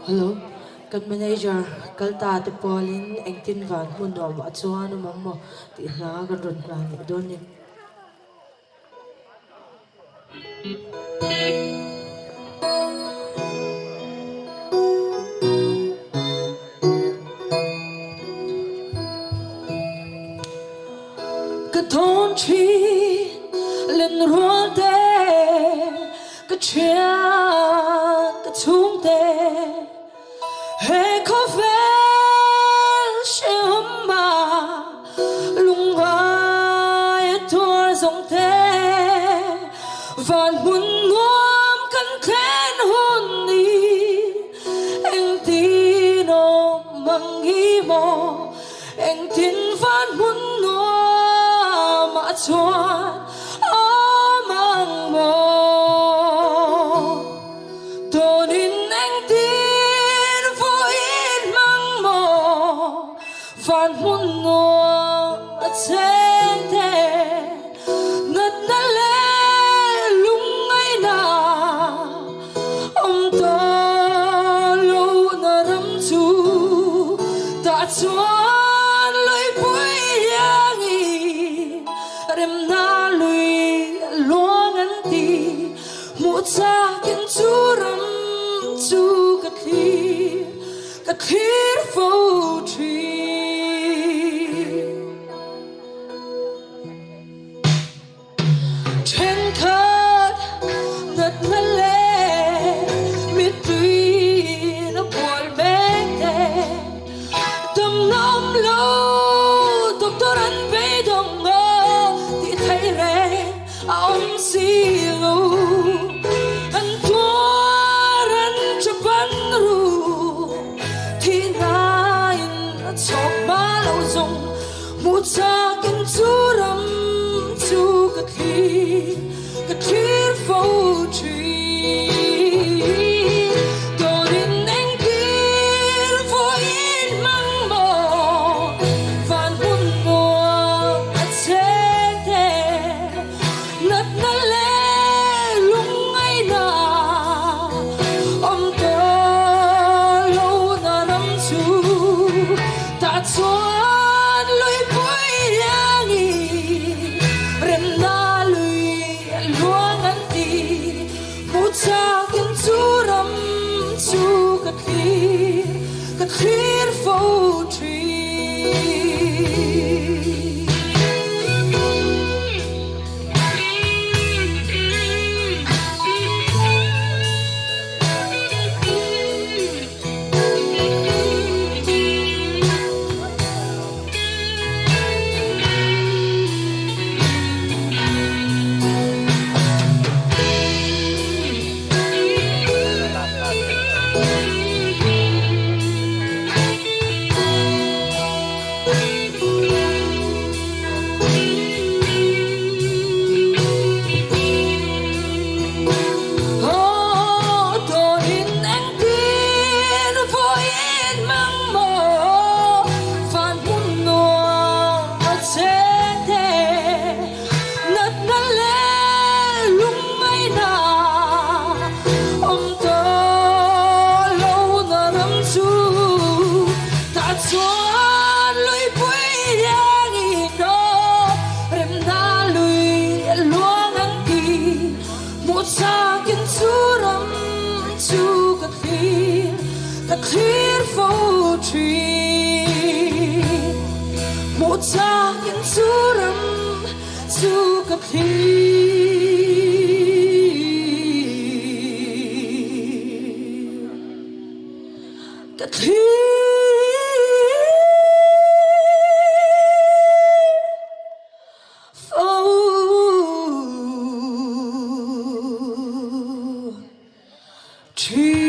Hello, kan manager kalta te Paulin Engtin van Hmun Nuamah chuan Nuamah ti hla kan ron hla ni donin ka thon chi lên ruộng te ka chia ka chung te hey cover Hmun lung vai thua dòng te van Hmun nuam kan khen hôn ni anh tin o mangi mo anh tin van Hmun Nuamah chuan mang mo tonin anh tin in mang mo van Hmun Nuamah chen te nat na le lung ai na to lo na ram chu ta chuan loi pui yang i rem na lui luang an ti mu cha ken chu ram chu ka thir fo tree ten cut nat na le mi tui na pol mek te tâm nom lo doctor an pe dong ngo ti thai re ông si lo an tuaran chapan ru thi na in chok ma lo zong mu cha ken chu ram chu ka thir fo tree torin anh tin in mang mo van Hmun Nuamah chen te nat na le lung ai na to lo na ram chu ta chuan loi pui yang i rem na lui luang an ti mu cha ken chu ram chu ka thir fo tree clear for tree một cha những chú râm chú cặp tree